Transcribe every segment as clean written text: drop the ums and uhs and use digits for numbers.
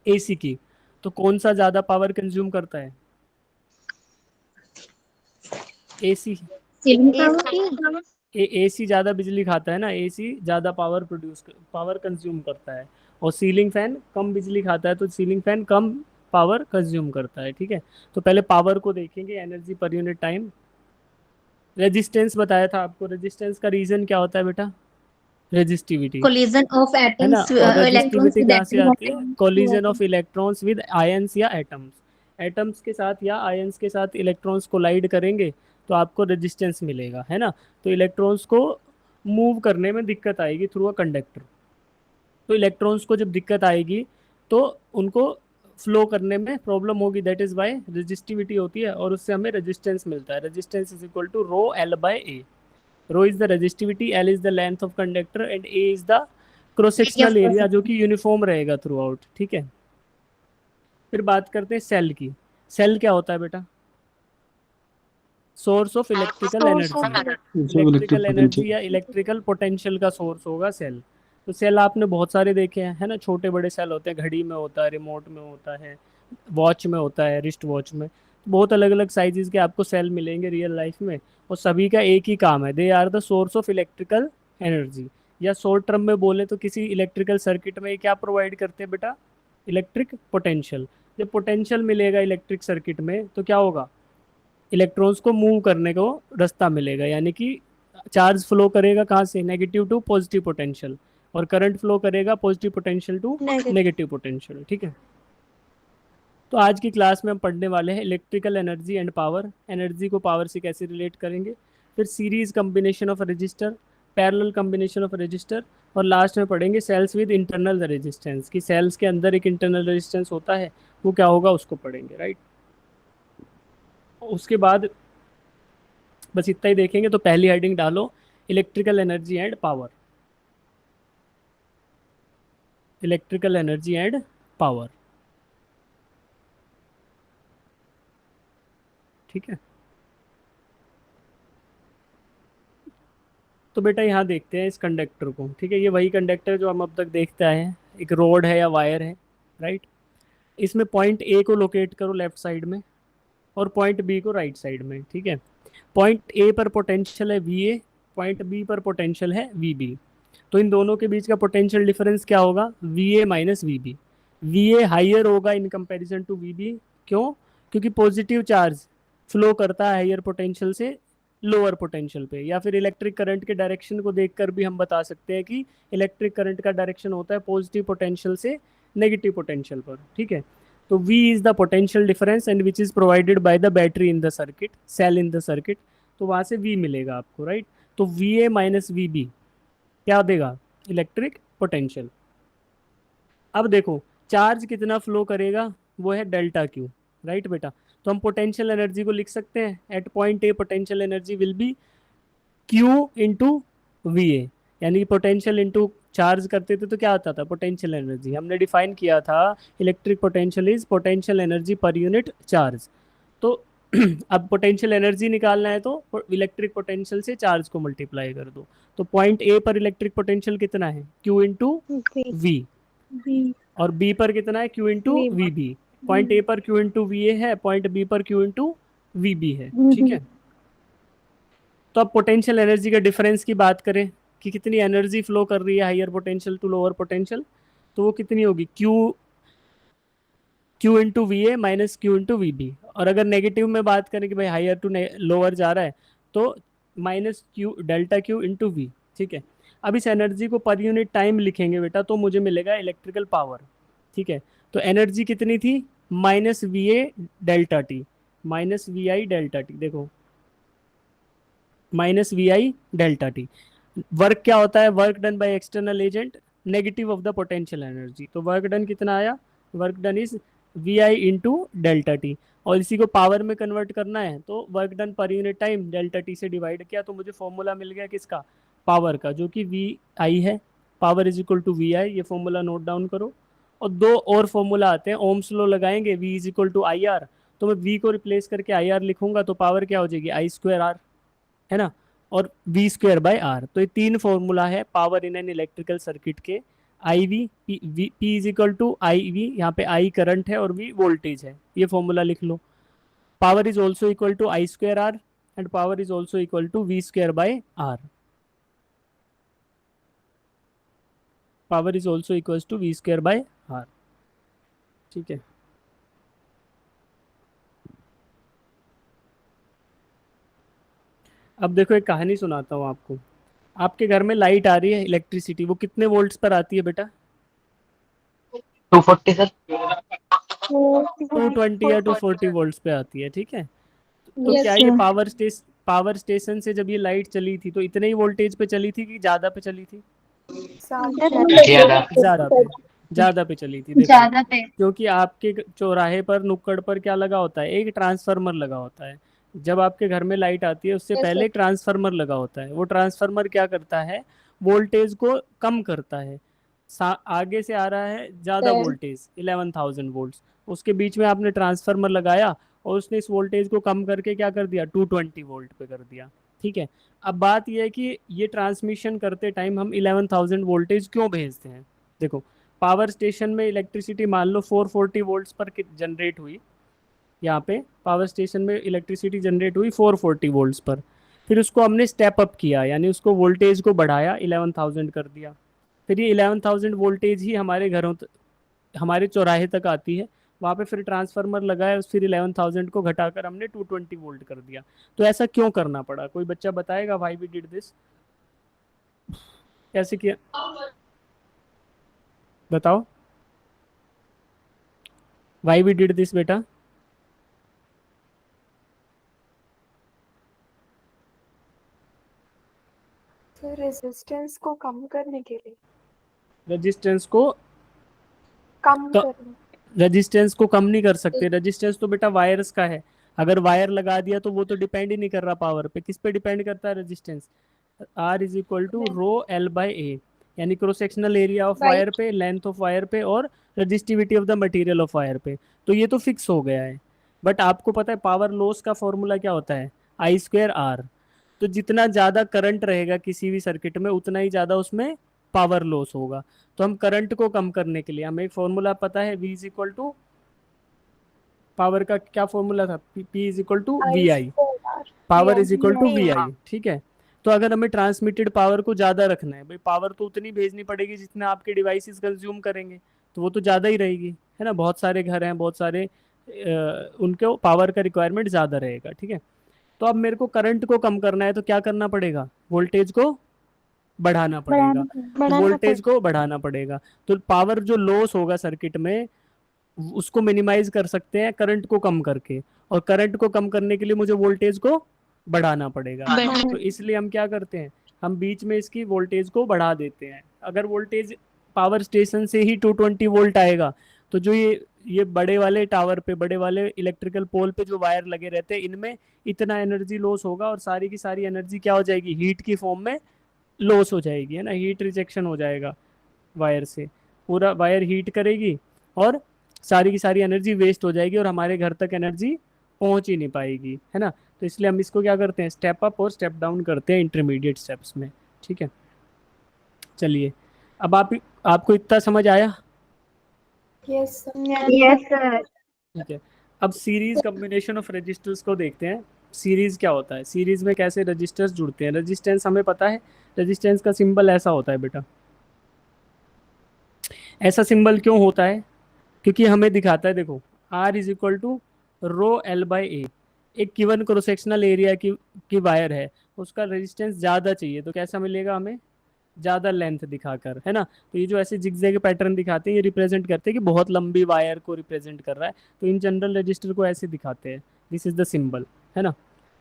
AC की, तो कौन सा ज्यादा पावर कंज्यूम करता है? एसी। सीलिंग पावर एसी ज्यादा बिजली खाता है ना, एसी ज्यादा पावर कंज्यूम करता है, और सीलिंग फैन कम बिजली खाता है, तो सीलिंग फैन कम पावर कंज्यूम करता है। ठीक है, तो पहले पावर को देखेंगे, एनर्जी पर यूनिट टाइम। रेजिस्टेंस बताया था आपको, रेजिस्टेंस का रीजन क्या होता है बेटा? रेजिस्टिविटी, कोलिजन ऑफ है ना। एटम्स और इलेक्ट्रॉन्स रेजिस्टिविटी विद कहाँ से आती है? Collision atoms. Of electrons with ions या एटम्स। एटम्स के साथ या आयंस के साथ इलेक्ट्रॉन्स कोलाइड करेंगे तो आपको रेजिस्टेंस मिलेगा, है ना। तो इलेक्ट्रॉन्स को मूव करने में दिक्कत आएगी थ्रू अ कंडक्टर। तो इलेक्ट्रॉन्स को जब दिक्कत आएगी तो उनको फ्लो करने में प्रॉब्लम होगी, दैट इज वाई रेजिस्टिविटी होती है, और उससे हमें रेजिस्टेंस मिलता है। Resistance is equal to rho L by A. Rho is the resistivity, L is the length of conductor, and A is the cross area sectional area, जो of कि uniform रहेगा थ्रू आउट। ठीक है, फिर बात करते हैं सेल की। सेल क्या होता है बेटा? Source of electrical source energy. Of सब इलेक्ट्रिक इलेक्ट्रिकल एनर्जी पोटेंशियल। या इलेक्ट्रिकल पोटेंशियल का सोर्स होगा सेल। तो सेल आपने बहुत सारे देखे हैं, है ना। छोटे बड़े सेल होते हैं, घड़ी में होता है, रिमोट में होता है, वॉच में होता है, रिस्ट वॉच में। बहुत अलग अलग साइजेस के आपको सेल मिलेंगे रियल लाइफ में, और सभी का एक ही काम है, they are the source of electrical energy. या शॉर्ट टर्म में बोले तो किसी इलेक्ट्रिकल सर्किट में ये क्या प्रोवाइड करते हैं बेटा? Electric potential. जब पोटेंशियल मिलेगा इलेक्ट्रिक सर्किट में तो क्या होगा? इलेक्ट्रॉन्स को मूव करने को रास्ता मिलेगा, यानी कि चार्ज फ्लो करेगा कहाँ से? नेगेटिव टू पॉजिटिव पोटेंशियल, और करंट फ्लो करेगा positive potential to negative. Negative potential. ठीक है, तो आज की क्लास में हम पढ़ने वाले हैं electrical energy and power. Energy को पावर से कैसे रिलेट करेंगे, फिर series combination of register, parallel combination of register, और लास्ट में पढ़ेंगे सेल्स विद इंटरनल रेजिस्टेंस, कि सेल्स के अंदर एक इंटरनल रेजिस्टेंस होता है, वो क्या होगा उसको पढ़ेंगे, राइट। उसके बाद बस इतना ही देखेंगे। तो पहली हेडिंग डालो, electrical energy and power. Electrical energy and power. ठीक है, तो बेटा यहाँ देखते हैं इस कंडक्टर को। ठीक है, ये वही कंडक्टर जो हम अब तक देखते आए हैं, एक रोड है या वायर है, राइट। इसमें पॉइंट ए को लोकेट करो लेफ्ट साइड में, और पॉइंट बी को राइट साइड में। ठीक है, पॉइंट ए पर पोटेंशियल है वी ए, पॉइंट बी पर पोटेंशियल है वी बी। तो इन दोनों के बीच का पोटेंशियल डिफरेंस क्या होगा? V A minus V B. V A higher होगा in comparison to V B. क्यों? क्योंकि पॉजिटिव चार्ज फ्लो करता है हाइयर पोटेंशियल से लोअर पोटेंशियल पे, या फिर इलेक्ट्रिक करंट के डायरेक्शन को देखकर भी हम बता सकते हैं कि इलेक्ट्रिक करंट का डायरेक्शन होता है पॉजिटिव पोटेंशियल से नेगेटिव पोटेंशियल पर। ठीक है, तो V is the potential difference and which is provided by the battery in the circuit, cell in the circuit. तो वहां से V मिलेगा आपको, राइट। तो V A minus V B क्या देगा? Electric potential. अब देखो चार्ज कितना फ्लो करेगा, वो है डेल्टा क्यू, राइट बेटा। तो हम पोटेंशियल एनर्जी को लिख सकते हैं, at point A potential energy will be Q into V A. यानी पोटेंशियल इंटू चार्ज करते थे तो क्या आता था? Potential energy. हमने डिफाइन किया था electric potential is potential energy per unit charge. तो अब पोटेंशियल एनर्जी निकालना है तो इलेक्ट्रिक पोटेंशियल से चार्ज को मल्टीप्लाई कर दो। तो पॉइंट ए पर इलेक्ट्रिक पोटेंशियल कितना है? Q into V. वी और बी पर कितना है? Q into V V B. Point A पर क्यू इंटू वी ए है, पॉइंट बी पर क्यू इंटू वी बी है। ठीक है, तो अब पोटेंशियल एनर्जी का डिफरेंस की बात करें कि कितनी एनर्जी फ्लो कर रही है higher potential to lower potential, तो वो कितनी होगी? Q into V A minus Q into V B. और अगर नेगेटिव में बात करें कि भाई हायर टू लोअर जा रहा है, तो minus Q delta Q into V. ठीक है, अब इस एनर्जी को पर यूनिट टाइम लिखेंगे बेटा, तो मुझे मिलेगा इलेक्ट्रिकल पावर। ठीक है, तो एनर्जी कितनी थी? Minus V A delta T, minus V I delta T. देखो minus V I delta T. Work क्या होता है? Work done by external agent negative of the potential energy. तो वर्क डन कितना आया? Work done is V I into delta T. और इसी को पावर में कन्वर्ट करना है तो work done per unit time delta T से डिवाइड किया, तो मुझे फॉर्मूला मिल गया किसका? पावर का, जो कि वी आई है। Power is equal to V I, ये फॉर्मूला नोट डाउन करो। और दो और फॉर्मूला आते हैं, ओम्स लॉ लगाएंगे, V is equal to I R. तो मैं वी को रिप्लेस करके आई आर लिखूंगा, तो पावर क्या हो जाएगी? आई स्क्वायर आर, है ना। और वी स्क्वायर बाय आर। तो ये तीन फॉर्मूला है power in an electrical circuit के, I V, P is equal to I V, यहाँ पे आई करंट है और वी वोल्टेज है, ये फॉर्मूला लिख लो। Power is also equal to I square R and power is also equal to V square by R. Power is also equal to V square by R, ठीक है। अब देखो एक कहानी सुनाता हूँ आपको। आपके घर में लाइट आ रही है, इलेक्ट्रिसिटी, वो कितने वोल्ट्स पर आती है बेटा? 240 सर। 220 या 240 वोल्ट्स पे आती है, ठीक है। तो यस क्या ये सर। पावर स्टेशन से जब ये लाइट चली थी तो इतने ही वोल्टेज पे चली थी कि ज्यादा पे चली थी? ज्यादा। ज्यादा पे, ज्यादा पे चली थी। देखो ज्यादा पे। क्योंकि आपके चौराहे पर, नुक्कड़ पर क्या लगा होता है? एक ट्रांसफार्मर लगा होता है। जब आपके घर में लाइट आती है उससे पहले एक ट्रांसफार्मर लगा होता है। वो ट्रांसफार्मर क्या करता है? वोल्टेज को कम करता है। आगे से आ रहा है ज्यादा वोल्टेज 11,000 वोल्ट्स, उसके बीच में आपने ट्रांसफार्मर लगाया और उसने इस वोल्टेज को कम करके क्या कर दिया? 220 वोल्ट पे कर दिया, ठीक है। अब बात यह है कि ये ट्रांसमिशन करते टाइम हम 11,000 वोल्टेज क्यों भेजते हैं? देखो, पावर स्टेशन में इलेक्ट्रिसिटी मान लो 440 वोल्ट्स पर जनरेट हुई। यहाँ पे पावर स्टेशन में इलेक्ट्रिसिटी जनरेट हुई 440 वोल्ट्स पर। फिर उसको हमने स्टेप अप किया, यानी उसको वोल्टेज को बढ़ाया, 11,000 कर दिया। फिर ये 11,000 वोल्टेज ही हमारे घरों हमारे चौराहे तक आती है। वहाँ पे फिर ट्रांसफार्मर लगाया, फिर 11,000 को घटाकर हमने 220 वोल्ट कर दिया। तो ऐसा क्यों करना पड़ा? कोई बच्चा बताएगा व्हाई वी डिड दिस? कैसे किया, बताओ व्हाई वी डिड दिस बेटा? सर रेजिस्टेंस को कम करने के लिए। रेजिस्टेंस को कम क- करने। रेजिस्टेंस को कम नहीं कर सकते। रेजिस्टेंस तो बेटा वायर्स का है। अगर वायर लगा दिया तो वो तो डिपेंड ही नहीं कर रहा पावर पे। किस पे डिपेंड करता है resistance? R is equal to rho L by A, यानी cross sectional area of wire पे, लेंथ ऑफ वायर पे और resistivity of the material of wire पे। तो ये तो फिक्स हो गया है। बट आपको पता है पावर लॉस का फॉर्मूला क्या होता है? आई स्क्वायर आर। तो जितना ज़्यादा करंट रहेगा किसी भी सर्किट में उतना ही ज़्यादा उसमें पावर लॉस होगा। तो हम करंट को कम करने के लिए, हमें एक फॉर्मूला पता है, V is equal to, power का क्या फॉर्मूला था? P is equal to V I, power is equal to V I, ठीक है। तो अगर हमें ट्रांसमिटेड पावर को ज़्यादा रखना है, भाई पावर तो उतनी भेजनी पड़ेगी जितना आपके डिवाइसेस कंज्यूम करेंगे, तो वो तो ज़्यादा ही रहेगी, है ना। बहुत सारे घर हैं, बहुत सारे उनके पावर का रिक्वायरमेंट ज़्यादा रहेगा, ठीक है। तो अब मेरे को करंट को कम करना है तो क्या करना पड़ेगा? वोल्टेज को बढ़ाना पड़ेगा। तो वोल्टेज को बढ़ाना पड़ेगा, तो पावर जो लॉस होगा सर्किट में उसको मिनिमाइज कर सकते हैं करंट को कम करके। और करंट को कम करने के लिए मुझे वोल्टेज को बढ़ाना पड़ेगा। तो इसलिए हम क्या करते हैं? हम बीच में इसकी वोल्टेज को बढ़ा देते हैं। अगर वोल्टेज पावर स्टेशन से ही 220 वोल्ट आएगा तो जो ये बड़े वाले टावर पे, बड़े वाले इलेक्ट्रिकल पोल पे जो वायर लगे रहते हैं, इनमें इतना एनर्जी लॉस होगा और सारी की सारी एनर्जी क्या हो जाएगी? हीट की फॉर्म में लॉस हो जाएगी, है ना। हीट रिजेक्शन हो जाएगा वायर से, पूरा वायर हीट करेगी और सारी की सारी एनर्जी वेस्ट हो जाएगी और हमारे घर तक एनर्जी पहुंच ही नहीं पाएगी, है ना। तो इसलिए हम इसको क्या करते हैं? स्टेप अप और स्टेप डाउन करते हैं इंटरमीडिएट स्टेप्स में, ठीक है। चलिए, अब आपको इतना समझ आया? Yes sir. Yes sir. ठीक है। अब सीरीज कॉम्बिनेशन ऑफ रजिस्टर्स को देखते हैं। सीरीज क्या होता है? सीरीज में कैसे रजिस्टर्स जुड़ते हैं? रजिस्टेंस हमें पता है, रजिस्टेंस का सिंबल ऐसा होता है बेटा। ऐसा सिंबल क्यों होता है? क्योंकि हमें दिखाता है, देखो, R is equal to rho L by A. एक गिवन क्रॉस सेक्शनल एरिया की वायर है, उसका रेजिस्टेंस ज़्यादा चाहिए तो कैसा मिलेगा हमें? ज़्यादा लेंथ दिखाकर, है ना। तो ये जो ऐसे जिगजैग पैटर्न दिखाते हैं ये रिप्रेजेंट करते हैं कि बहुत लंबी वायर को रिप्रेजेंट कर रहा है। तो इन जनरल रजिस्टर को ऐसे दिखाते हैं, दिस इज द सिंबल, है ना।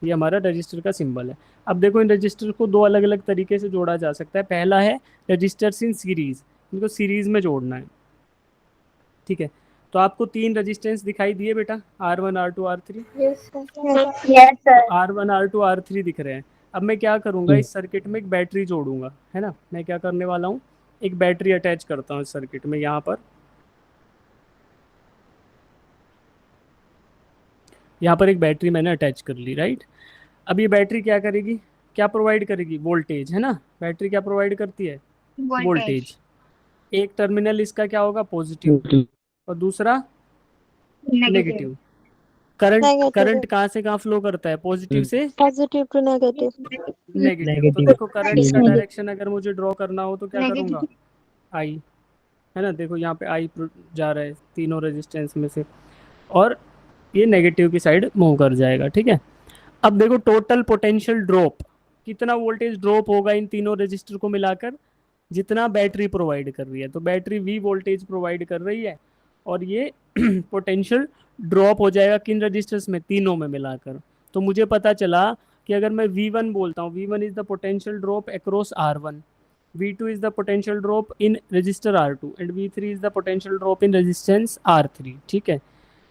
ये हमारा रजिस्टर का सिंबल है। अब देखो, इन रजिस्टर को दो अलग अलग तरीके से जोड़ा जा सकता है। पहला है रजिस्टर्स इन सीरीज, इनको सीरीज में जोड़ना है, ठीक है। तो आपको तीन रजिस्टेंस दिखाई दिए बेटा, R1 R2 R3। Yes sir. Yes sir. R1 R2 R3 दिख रहे हैं। अब मैं क्या करूंगा, इस सर्किट में एक बैटरी जोड़ूंगा, है ना। मैं क्या करने वाला हूँ, एक बैटरी अटैच करता हूँ इस सर्किट में। यहाँ पर एक बैटरी मैंने अटैच कर ली, राइट। अब ये बैटरी क्या करेगी? क्या प्रोवाइड करेगी? वोल्टेज, है ना। बैटरी क्या प्रोवाइड करती है? वोल्टेज। एक टर्मिनल इसका क्या होगा, पॉजिटिव, और दूसरा नेगेटिव। करंट करंट कहाँ से कहाँ फ्लो करता है, पॉजिटिव से पॉजिटिव टू नेगेटिव। नेगेटिव। तो देखो करंट का डायरेक्शन अगर मुझे ड्रॉ करना हो तो क्या करूँगा, आई, है ना, देखो यहाँ पे आई जा रहा है तीनों रेजिस्टेंस में से, और ये नेगेटिव की साइड मूव कर जाएगा, ठीक है। अब देखो टोटल पोटेंशियल ड्रॉप, कितना वोल्टेज ड्रॉप होगा इन तीनों रेजिस्टर को मिलाकर, जितना बैटरी प्रोवाइड कर रही है। तो बैटरी वी वोल्टेज प्रोवाइड कर रही है, और ये पोटेंशियल ड्रॉप हो जाएगा किन रजिस्टर्स में, तीनों में मिलाकर। तो मुझे पता चला कि अगर मैं V1 बोलता हूँ, V1 is the potential drop across R1, V2 is the potential drop in resistor R2 and V3 is the potential drop in resistance R3, ठीक है।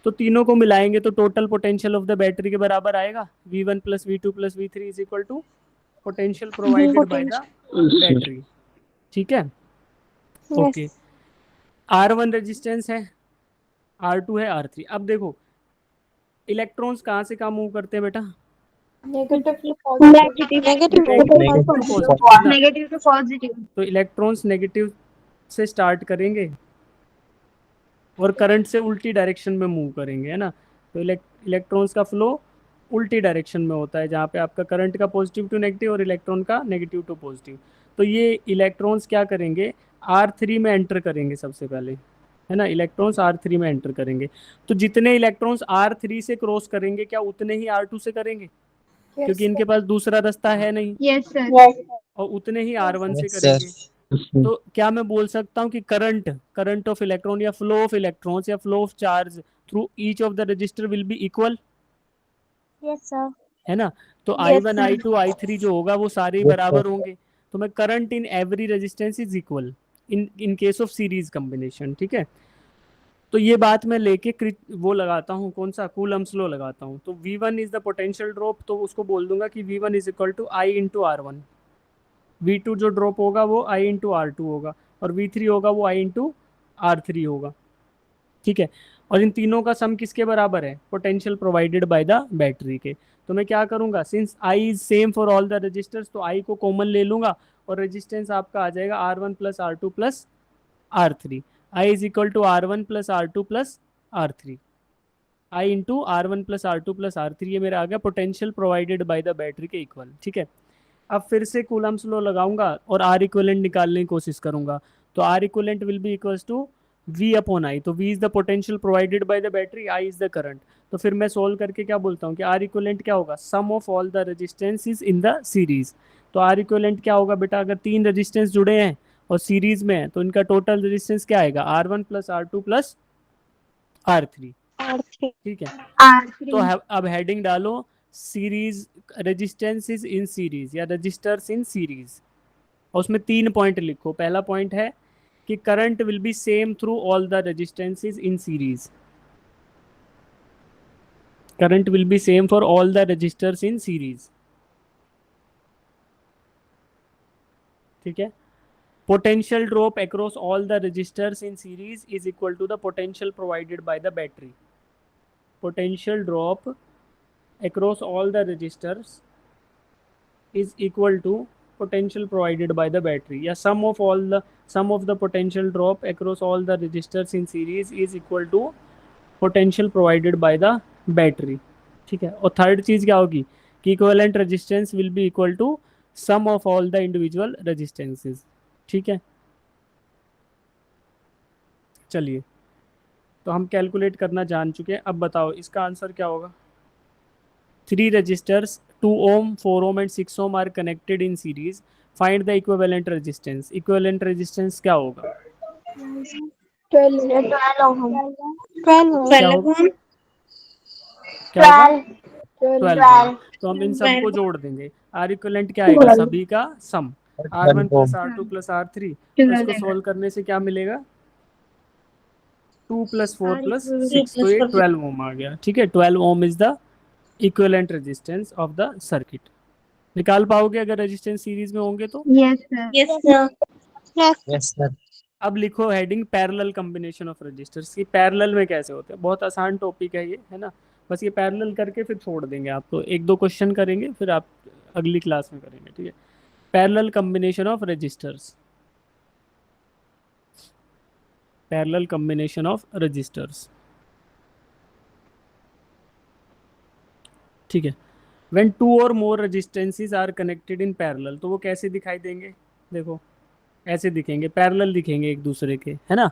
तो तीनों को मिलाएंगे तो total potential of the battery के बराबर आएगा, V1 plus V2 plus V3 is equal to potential provided by the battery, ठीक है। ओके, R1 रेजिस्टेंस है, R2 है, R3। अब देखो इलेक्ट्रॉन्स कहाँ से कहाँ मूव करते हैं बेटा, negative to positive. Negative to positive. तो इलेक्ट्रॉन्स नेगेटिव से स्टार्ट करेंगे और करंट से उल्टी डायरेक्शन में मूव करेंगे, है ना। तो इलेक्ट्रॉन्स का फ्लो उल्टी डायरेक्शन में होता है, जहाँ पे आपका करंट का पॉजिटिव टू नेगेटिव और इलेक्ट्रॉन का नेगेटिव टू पॉजिटिव। तो ये इलेक्ट्रॉन्स क्या करेंगे, R3 में एंटर करेंगे सबसे पहले, है ना। इलेक्ट्रॉन्स R3 में एंटर करेंगे, तो जितने इलेक्ट्रॉन्स R3 से क्रॉस करेंगे क्या उतने ही R2 से करेंगे, क्योंकि इनके पास दूसरा रास्ता है नहीं, यस सर। और उतने ही R1 से करेंगे। तो क्या मैं बोल सकता हूँ कि करंट ऑफ इलेक्ट्रॉन या फ्लो ऑफ इलेक्ट्रॉन्स या flow of charge through each of the register will be equal, yes sir. है ना। तो Yes, I1 sir. I2 I3 जो होगा वो सारे ही बराबर होंगे। तो मैं current in every resistance is equal in case of series combination, ठीक है। तो ये बात मैं लेके वो लगाता हूँ, कौन सा, कूलम्स लॉ लगाता हूँ। तो V1 is the potential drop, तो उसको बोल दूंगा कि V1 is equal to I into R1। V2 जो ड्रॉप होगा वो I इंटू R2 होगा, और V3 होगा वो I इंटू R3 होगा, ठीक है। और इन तीनों का सम किसके बराबर है, potential provided by the battery के। तो मैं क्या करूंगा, since I is same for all the resistors, तो आई को कॉमन ले लूंगा, और रेजिस्टेंस आपका आ जाएगा R1 plus R2 plus R3। I is equal to R1 plus R2 plus R3, I into R1 plus R2 plus R3, ये मेरा आ गया potential provided by the battery के इक्वल, ठीक है। अब फिर से कूलम्स लॉ लगाऊंगा और आर इक्विवेलेंट निकालने की कोशिश करूंगा। तो R equivalent will be equals to V upon I. तो V is the potential provided by the battery, I is the current. तो फिर मैं सोल्व करके क्या बोलता हूँ कि आर इक्विवेलेंट क्या होगा, sum of all the resistances in the series. तो आर इक्विवेलेंट क्या होगा बेटा, अगर तीन रेजिस्टेंस जुड़े हैं और सीरीज में है तो इनका टोटल रेजिस्टेंस क्या आएगा, R1 plus R2 plus R3, ठीक है। तो अब हेडिंग डालो, सीरीज रेजिस्टेंसेस इन सीरीज या रजिस्टर्स इन सीरीज, और उसमें 3 पॉइंट लिखो। पहला पॉइंट है कि current will be same through all the resistances in series, current will be same for all the resistors in series, ठीक है। Potential drop across all the resistors in series is equal to the potential provided by the battery. Potential drop across all the resistors is equal to potential provided by the battery, या sum of the potential drop across all the resistors in series is equal to potential provided by the battery, ठीक है। और third चीज क्या होगी कि equivalent resistance will be equal to sum of all the individual resistances, ठीक है। चलिए, तो हम कैलकुलेट करना जान चुके हैं। अब बताओ इसका आंसर क्या होगा। 3 resistors 2 ohm 4 ohm and 6 ohm are connected in series, find the equivalent resistance। equivalent resistance क्या होगा, 12 क्या होगा, क्या होगा 12। तो हम इन सबको जोड़ देंगे, आर इक्विवेलेंट क्या आएगा, सभी का सम, R1 plus R2 plus R3। तो इसको सोल्व करने से क्या मिलेगा, 2 प्लस 4 प्लस 6, तो ये 12 ओम आ गया, ठीक है। 12 ohm is the equivalent resistance of the circuit. निकाल पाओगे अगर रेजिस्टेंस सीरीज में होंगे तो। Yes sir. Yes sir. अब लिखो heading parallel combination of resistors. ये पैरेलल में कैसे होते हैं, बहुत आसान टॉपिक है ये, है ना। बस ये पैरेलल करके फिर छोड़ देंगे आपको, 1-2 क्वेश्चन करेंगे फिर आप अगली क्लास में करेंगे, ठीक है। Parallel combination of resistors, parallel combination of resistors. ठीक है। व्हेन टू और more resistances are connected in parallel, तो वो कैसे दिखाई देंगे? देखो ऐसे दिखेंगे, पैरेलल दिखेंगे एक दूसरे के, है ना।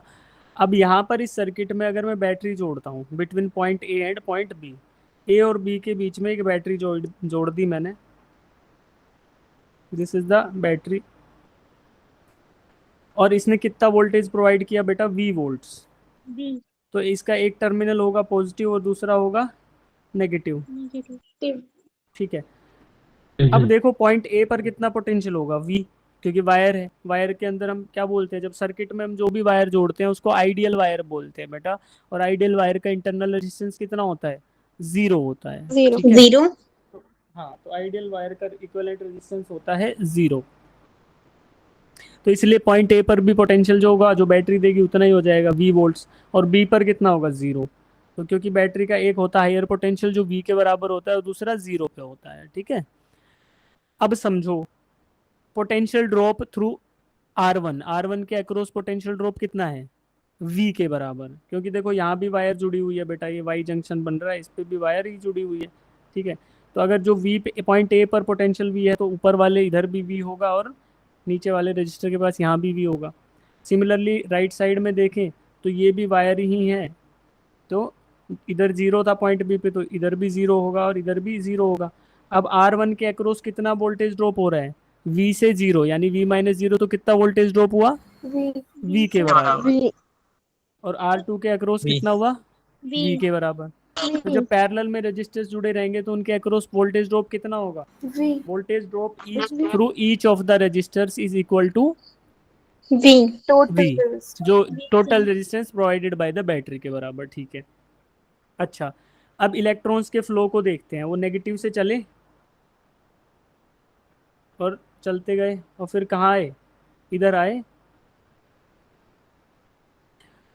अब यहाँ पर इस सर्किट में अगर मैं बैटरी जोड़ता हूँ between point A and point B, A और बी के बीच में एक बैटरी जोड़ दी मैंने, दिस इज द बैटरी, और इसने कितना वोल्टेज प्रोवाइड किया बेटा? We volts. B तो इसका एक टर्मिनल होगा पॉजिटिव और दूसरा होगा नेगेटिव। negative ठीक है। अब देखो पॉइंट ए पर कितना पोटेंशियल होगा? वी, क्योंकि वायर है, वायर के अंदर हम क्या बोलते हैं, जब सर्किट में हम जो भी वायर जोड़ते हैं उसको आइडियल वायर बोलते हैं बेटा। और आइडियल वायर का इंटरनल रेजिस्टेंस कितना होता है? 0 होता है। Zero. ठीक है? जीरो। हाँ, तो आइडियल वायर का इक्विवेलेंट रेजिस्टेंस होता है 0। तो इसलिए पॉइंट ए पर भी पोटेंशियल जो होगा, जो बैटरी देगी उतना ही हो जाएगा, वी वोल्ट्स। और बी पर कितना होगा? 0। तो क्योंकि बैटरी का एक होता है हायर पोटेंशियल जो वी के बराबर होता है और दूसरा 0 पे होता है। ठीक है। अब समझो potential drop through R1, R1 के अक्रॉस पोटेंशियल ड्रॉप कितना है? V के बराबर। क्योंकि देखो यहाँ भी वायर जुड़ी हुई है बेटा, ये Y जंक्शन बन रहा है, इस पे भी वायर ही जुड़ी हुई है। ठीक है। तो अगर जो V पे पॉइंट A पर पोटेंशियल V है तो ऊपर वाले इधर भी V होगा और नीचे वाले रजिस्टर के पास यहाँ भी V होगा। सिमिलरली राइट साइड में देखें तो ये भी वायर ही है, तो इधर 0 था पॉइंट बी पे, तो इधर भी 0 होगा और इधर भी 0 होगा। अब R1 के अक्रॉस कितना वोल्टेज ड्रॉप हो रहा है? V से 0, यानी V माइनस 0, तो कितना वोल्टेज ड्रॉप हुआ? V V के बराबर। V और R2 के अक्रॉस V. कितना हुआ? V V के बराबर। तो जब पैरेलल में रेजिस्टर्स जुड़े रहेंगे तो उनके अक्रॉस वोल्टेज ड्रॉप कितना होगा? V voltage drop through each of the resistors is equal to V. total V, resistance. जो total resistance provided by the battery के बराबर। ठीक है। अच्छा, अब इलेक्ट्रॉन्स के फ्लो को देखते हैं। वो नेगेटिव से चले और चलते गए और फिर कहाँ आए? इधर आए।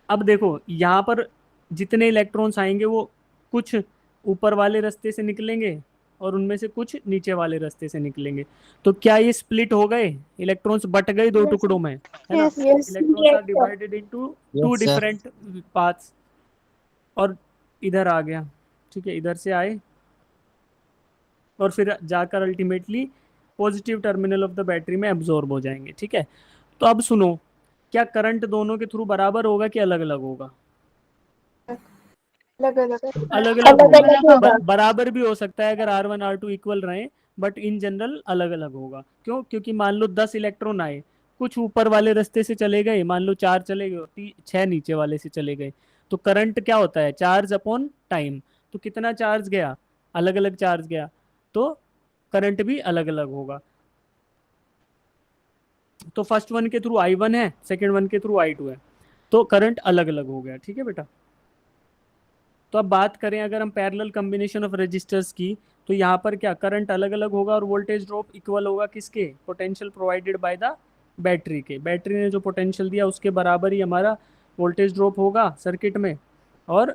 अब देखो यहाँ पर जितने इलेक्ट्रॉन्स आएंगे वो कुछ ऊपर वाले रास्ते से निकलेंगे और उनमें से कुछ नीचे वाले रास्ते से निकलेंगे। तो क्या ये स्प्लिट हो गए? इलेक्ट्रॉन्स बट गए दो टुकड़ों में, है ना। Yes. Yes. Electrons are divided into two Yes, sir. Different paths. और इधर आ गया। ठीक है, इधर से आए और फिर जाकर ultimately positive terminal of the battery में एब्जॉर्ब हो जाएंगे। ठीक है। तो अब सुनो, क्या करंट दोनों के थ्रू बराबर होगा कि अलग अलग होगा? अलग अलग अलग अलग होगा। होगा। बराबर भी हो सकता है अगर R1 R2 इक्वल रहे, बट इन जनरल अलग अलग होगा। क्यों? क्योंकि मान लो 10 इलेक्ट्रॉन आए, कुछ ऊपर वाले रास्ते से चले गए, मान लो 4 चले गए और 6 नीचे वाले से चले गए। तो करंट क्या होता है? Charge upon time. तो कितना चार्ज गया? अलग अलग चार्ज गया, तो करंट भी अलग अलग होगा। तो फर्स्ट वन के थ्रू I1 है, सेकेंड वन के थ्रू I2 है, तो करंट अलग अलग हो गया। ठीक है बेटा। तो अब बात करें अगर हम पैरेलल कॉम्बिनेशन ऑफ रेजिस्टर्स की, तो यहाँ पर क्या करंट अलग अलग होगा और वोल्टेज ड्रॉप इक्वल होगा किसके? Potential provided by the battery के। बैटरी ने जो पोटेंशियल दिया उसके बराबर ही हमारा वोल्टेज ड्रॉप होगा सर्किट में। और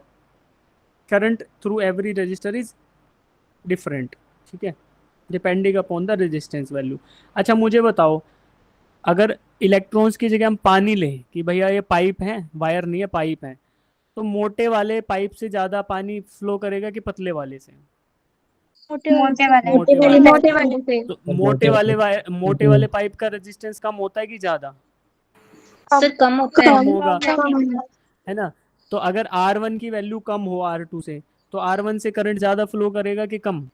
current through every register is different. ठीक है, depending upon the resistance value. अच्छा मुझे बताओ, अगर इलेक्ट्रॉन्स की जगह हम पानी लें कि भैया ये पाइप है, वायर नहीं है पाइप है, तो मोटे वाले पाइप से ज्यादा पानी फ्लो करेगा कि पतले वाले से? मोटे वाले मोटे वाले से तो मोटे वाले पाइप का रेजिस्टेंस कम होता है कि ज्यादा? सर कम होता है। कम होगा, है ना। तो अगर R1 की वैल्यू कम हो R2 से, तो R1 से करंट ज्यादा फ्लो करेगा कि कम?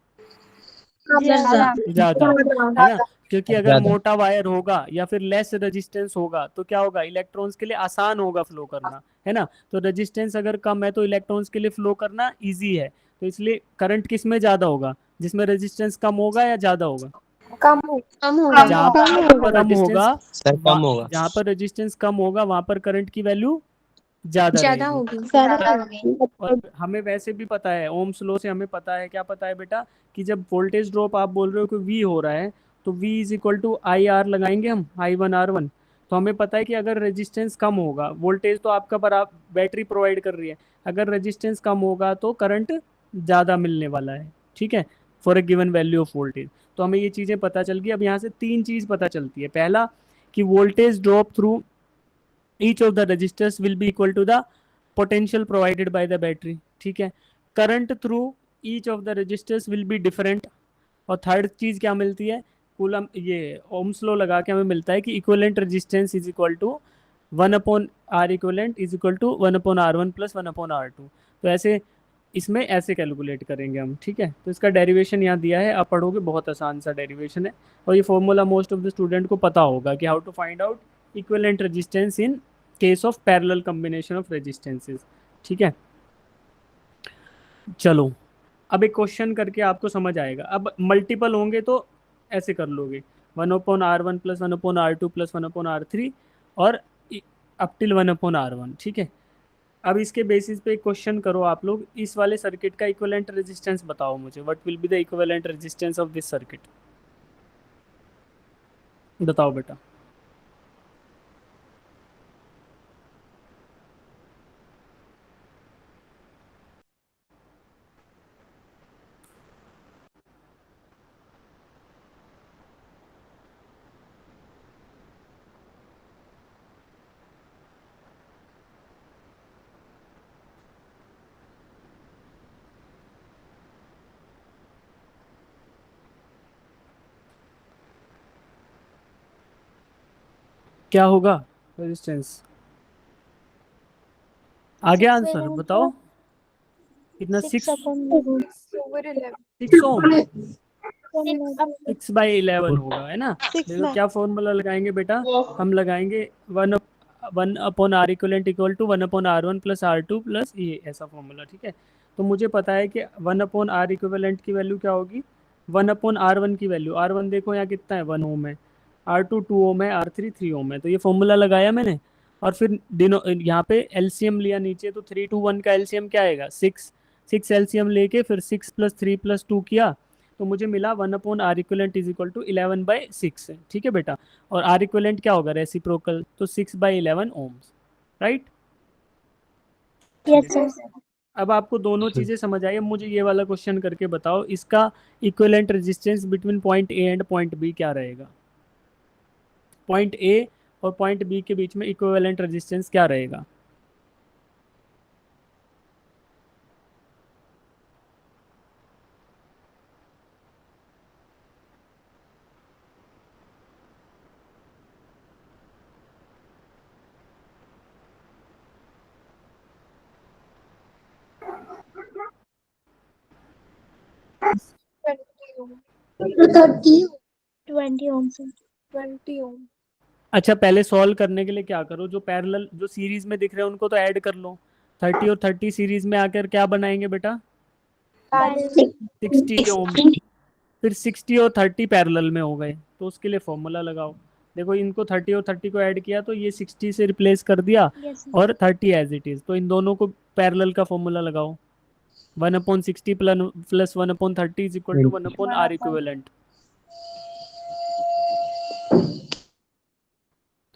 ज्यादा, है ना। क्योंकि अगर ज्यादा। मोटा वायर होगा या फिर लेस रेजिस्टेंस होगा तो क्या होगा? इलेक्ट्रॉन्स के लिए आसान होगा फ्लो करना, है ना। तो रेजिस्टेंस अगर कम है तो इलेक्ट्रॉन्स के लिए फ्लो करना इजी है। तो इसलिए करंट किस में ज्यादा होगा? जिसमें रेजिस्टेंस कम होगा या ज्यादा होगा? कम हो जहाँ पर कम होगा, सर कम होगा। जहाँ पर रेजिस्टेंस कम होगा वहां पर करंट की वैल्यू ज्यादा ज्यादा रहेगी। होगी। और हमें वैसे भी पता है, ओम्स लॉ से हमें पता है, क्या पता है बेटा, कि जब वोल्टेज ड्रॉप आप बोल रहे हो कि V हो रहा है, तो V is equal to IR लगाएंगे हम, I1R1। तो हमें पता है कि अगर रेजिस्टेंस कम होगा, वोल्टेज तो आपका बराबर बैटरी प्रोवाइड कर रही है, अगर रेजिस्टेंस कम होगा तो करंट ज़्यादा मिलने वाला है। ठीक है, for a given value of voltage. तो हमें ये चीज़ें पता चल गई। अब यहाँ से 3 चीज़ पता चलती है। पहला कि voltage drop through each of the resistors will be equal to the potential provided by the battery, ठीक है। Current through each of the resistors will be different. और थर्ड चीज क्या मिलती है, कूलम, ये ओम्स लॉ लगा के हमें मिलता है कि equivalent resistance is equal to 1/R equivalent is equal to 1/R1 plus 1/R2। तो ऐसे इसमें ऐसे कैलकुलेट करेंगे हम, ठीक है। तो इसका डेरिवेशन यहाँ दिया है, आप पढ़ोगे, बहुत आसान सा डेरिवेशन है। और ये formula most of the student को पता होगा कि how to find out equivalent resistance in case of parallel combination of resistances, ठीक है। चलो अब एक क्वेश्चन करके आपको समझ आएगा। अब मल्टीपल होंगे तो ऐसे कर लोगे, 1/R1 plus 1/R2 plus 1/R3 और अप टिल 1/R1, ठीक है। अब इसके बेसिस पे एक क्वेश्चन करो आप लोग, इस वाले सर्किट का इक्विवेलेंट रेजिस्टेंस बताओ मुझे, what will be the equivalent resistance of this circuit, बताओ बेटा। क्या होगा रेजिस्टेंस, आ गया आंसर, बताओ कितना, 6 6/11 ओम, 6/11 होगा, है ना। देखो क्या फॉर्मूला लगाएंगे बेटा, हम लगाएंगे 1/R equivalent equal to 1/R1 plus R2 plus ये ऐसा फॉर्मूला, ठीक है। तो मुझे पता है कि 1/R इक्विवेलेंट की वैल्यू क्या होगी, 1/R1 की वैल्यू, R1 देखो यहाँ कितना है, 1 ओम है, R2 2 ओम है, R3 3 ओम है। तो ये फॉर्मूला लगाया मैंने, और फिर यहाँ पे एलसीएम लिया नीचे, तो 3 to 1 का एलसीएम क्या आएगा, 6 एलसीएम लेके फिर 6 + 3 + 2 किया, तो मुझे मिला 1/R equivalent is equal to 11/6, ठीक है बेटा। और R इक्वलेंट क्या होगा, रेसिप्रोकल, तो 6/11 ओम्स, राइट। Yes sir. अब आपको दोनों चीजें समझ आई। अब मुझे ये वाला क्वेश्चन करके बताओ, इसका equivalent resistance between point A and point B क्या रहेगा, पॉइंट ए और पॉइंट बी के बीच में इक्विवेलेंट रेजिस्टेंस क्या रहेगा। 20 ओम सर। 20 ओम। अच्छा पहले सॉल्व करने के लिए क्या करो, जो पैरेलल जो सीरीज में दिख रहे हैं उनको तो ऐड कर लो। 30 और 30 सीरीज में आकर क्या बनाएंगे बेटा, 60 ओम। फिर 60 और 30 पैरेलल में हो गए, तो उसके लिए फॉर्मूला लगाओ। देखो इनको 30 और 30 को ऐड किया तो ये 60 से रिप्लेस कर दिया, यस सर। और 30 एज इट इज, तो इन दोनों को पैरेलल का फॉर्मूला लगाओ, 1/60 plus 1/30 is equal to 1/R equivalent.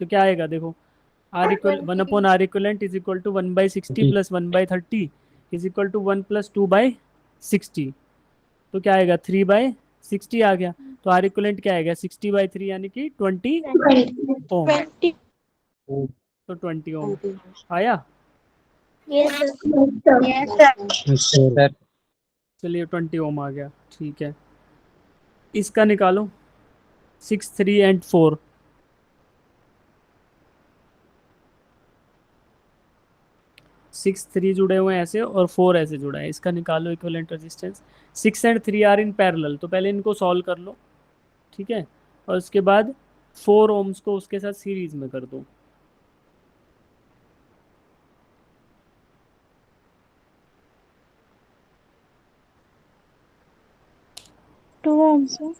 तो क्या आएगा देखो, R equal 1/R equivalent is equal to 1/60 plus 1/30 is equal to 1 + 2/60। तो क्या आएगा, 3/60 आ गया। तो R इक्विवेलेंट क्या आएगा, 60/3 यानी कि 20 ओम। 20 तो 20 ओम आया। Yes sir. Yes sir. चलिए 20 ओम आ गया, ठीक है। इसका निकालो 6 3 एंड 4। 6 3 जुड़े हुए हैं ऐसे, और 4 ऐसे जुड़ा है, इसका निकालो equivalent resistance. 6 and 3 are in parallel, तो पहले इनको सॉल्व कर लो, ठीक है। और उसके बाद 4 ओम्स को उसके साथ सीरीज में कर दो। Two ohm sir.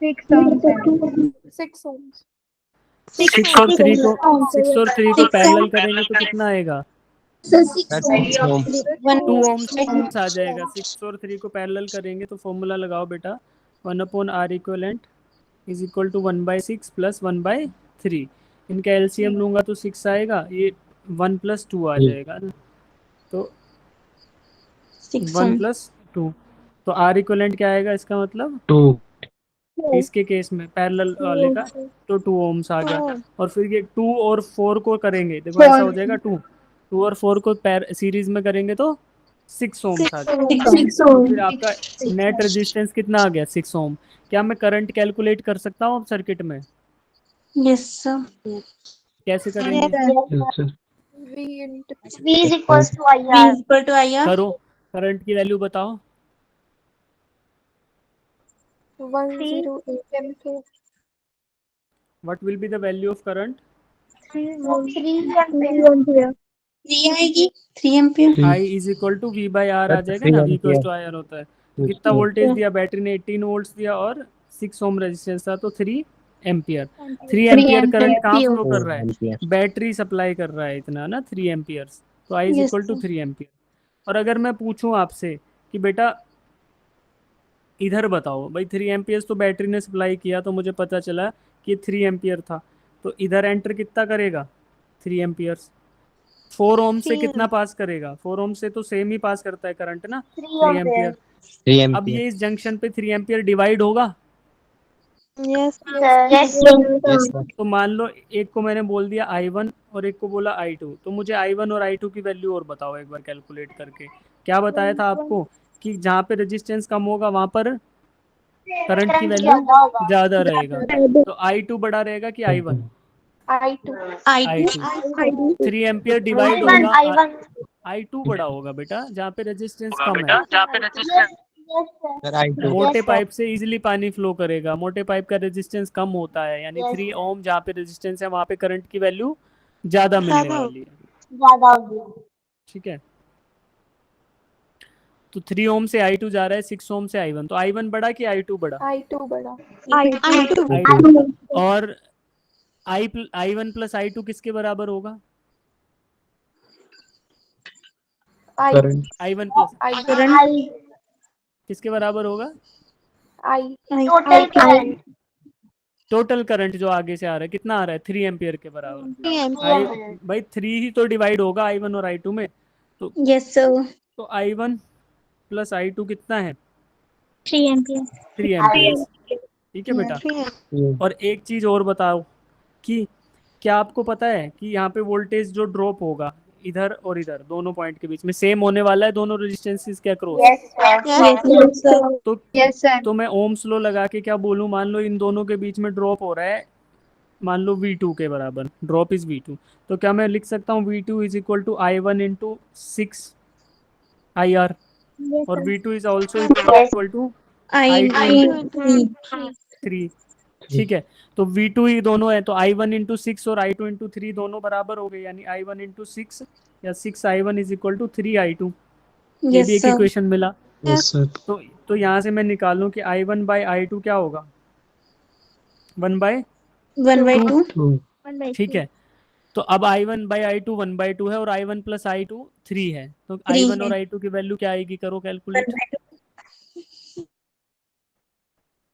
6 ohm sir. 6 ohm. 6 और 3 को 6 और 3 को पैरेलल करेंगे तो कितना आएगा, 2 ओम्स आ जाएगा। 6 और 3 को पैरेलल करेंगे तो फॉर्मूला लगाओ बेटा, 1/R equivalent is equal to 1/6 plus 1/3। इनका एलसीएम लूंगा तो 6 आएगा, ये 1 + 2 आ जाएगा ना, तो 1 + 2। तो R इक्विवेलेंट क्या आएगा, इसका मतलब 2 इसके केस में पैरेलल वाले का, तो 2 ohms आ गया। और फिर ये 2 और 4 को करेंगे, देखो ऐसा हो जाएगा, 2 और 4 को सीरीज में करेंगे तो 6 ohms आ जाएगा। तो फिर आपका नेट रेजिस्टेंस कितना आ गया, 6 ohm। क्या मैं करंट कैलकुलेट कर सकता हूँ सर्किट में? Yes sir. कैसे करेंगे? V into V is equals to V IR. is equal to IR. करो, करंट की वैल्यू बताओ। 108 ampere. What will be the value of current? 3 ampere. 3 आएगी, 3 ampere. I is equal to V by R आ जाएगा ना, V equal to IR होता है। तो कितना वोल्टेज दिया बैटरी ने? 18 वोल्ट्स दिया और 6 ओम रेजिस्टेंस था, तो 3 एम्पियर। 3 एम्पियर करंट कहाँ फ्लो कर रहा है? बैटरी सप्लाई कर रहा है इतना ना, 3 एम्पियर्स। तो I is Yes, equal to sir. 3 ampere. और अगर मैं पूछूं आपसे कि बेटा इधर बताओ भाई, 3 एम्पियर्स तो बैटरी ने सप्लाई किया, तो मुझे पता चला कि 3 एम्पियर था, तो इधर एंटर कितना करेगा? 3 एम्पियर्स। 4 ओम से कितना पास करेगा? 4 ओम से तो सेम ही पास करता है करंट ना, 3 एम्पियर। 3 अब एम्पियर। ये इस जंक्शन पे 3 एम्पियर डिवाइड होगा। Yes. तो मान लो एक को मैंने बोल दिया I1 और एक को बोला I2, तो मुझे I1 और I2 की वैल्यू और बताओ एक बार कैलकुलेट करके। क्या बताया था आपको कि जहाँ पे रेजिस्टेंस कम होगा वहां पर करंट की वैल्यू ज्यादा रहेगा। तो I2 बड़ा रहेगा कि I1? I2. I2। 3 ampere divide होगा, I2 बड़ा होगा बेटा, जहाँ पे रेजिस्टेंस कम है। Sir I2। मोटे पाइप से इजीली पानी फ्लो करेगा, मोटे पाइप का रेजिस्टेंस कम होता है, यानी 3 ओम जहाँ पे रेजिस्टेंस है वहाँ पे करंट की वैल्यू ज्यादा मिलने वाली है। ठीक है, तो 3 ओम से I2 जा रहा है, 6 ओम से I1, तो I1 बड़ा कि I2 बड़ा? I2 बड़ा. I2 बड़ा। और I1 प्लस I2 किसके बराबर होगा? करंट। I1 plus I. किसके बराबर होगा? Total current. टोटल करंट जो आगे से आ रहा है कितना आ रहा है? 3 एम्पियर के बराबर। भाई 3 ही तो डिवाइड होगा I1 और I2 में, तो यस सर। तो I1 प्लस I2 कितना है? 3 ampere. 3 एम्पियर। ठीक है बेटा। और एक चीज और बताओ कि क्या आपको पता है कि यहाँ पे वोल्टेज जो ड्रॉप होगा इधर और इधर दोनों पॉइंट के बीच में सेम होने वाला है, दोनों रेजिस्टेंसेस के अक्रॉस? Yes sir. तो तो मैं ओम्स लॉ लगा के क्या बोलूं, मान लो इन दोनों के बीच में ड्रॉप हो रहा है, मान लो V2 के बराबर, ड्रॉप इज V2, तो क्या मैं लिख सकता हूँ V2 is equal to I1 into 6 IR, Yes, और sir. V2 is also equal to I2 3। ठीक है, तो V2 ही दोनों है, तो I1 इंटू 6 और I2 इंटू 3 दोनों बराबर हो गए, यानी I1 इंटू 6 या 6I1 is equal to 3I2। ये भी यस एक सर। इक्वेशन मिला। Yes sir. तो यहाँ से मैं निकालूं कि I1 बाई I2 क्या होगा? 1 बाय 1/2। 2। ठीक है, तो अब I1 बाई I2 1/2 है, और I1 प्लस I2 3 है, तो 3 I1 है। और I2 की वैल्यू क्या आएगी? करो कैलकुलेट।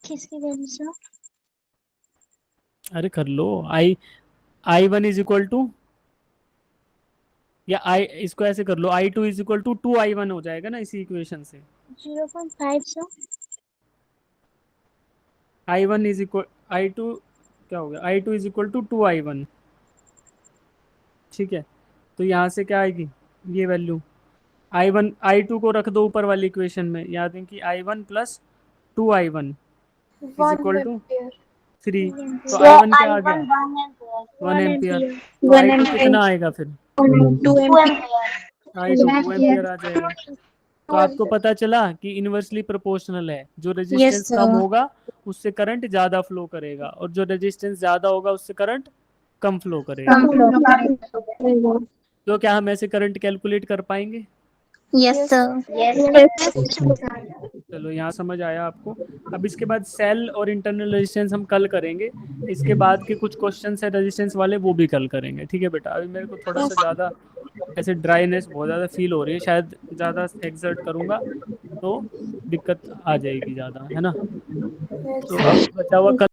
किसकी वजह से? अरे कर लो। I1 इज इक्वल टू, या इसको ऐसे कर लो, I2 is equal to 2I1 हो जाएगा ना इसी इक्वेशन से। 0.5 sir. I1 is equal I2 क्या हो गया? I2 is equal to 2I1। ठीक है, तो यहाँ से क्या आएगी ये वैल्यू? I1 I2 को रख दो ऊपर वाली इक्वेशन में, याद है कि I1 plus 2I1 is 1 equal to ampere. 3। तो So I1 क्या आ गया? 1 1 एम्पियर। ampere. तो I2 कितना आएगा फिर? 2 एम्पियर। I2 2 एम्पियर आ जाएगा। तो आपको पता चला कि इनवर्सली प्रोपोर्शनल है, जो रेजिस्टेंस sir. कम होगा उससे करंट ज्यादा फ्लो करेगा, और जो रेजिस्टेंस ज्यादा होगा उससे करंट कम फ्लो करेगा। तो क्या हम ऐसे करंट कैलकुलेट कर पाएंगे? Yes sir. चलो यहाँ समझ आया आपको। अब इसके बाद सेल और इंटरनल रेजिस्टेंस हम कल करेंगे, इसके बाद के कुछ क्वेश्चन है रेजिस्टेंस वाले वो भी कल करेंगे। ठीक है बेटा, अभी मेरे को थोड़ा सा ज़्यादा ऐसे ड्राइनेस बहुत ज़्यादा फील हो रही है, शायद ज़्यादा एक्सर्ट करूँगा तो दिक्कत आ जाएगी ज़्यादा, है ना? तो अब बचा हुआ कल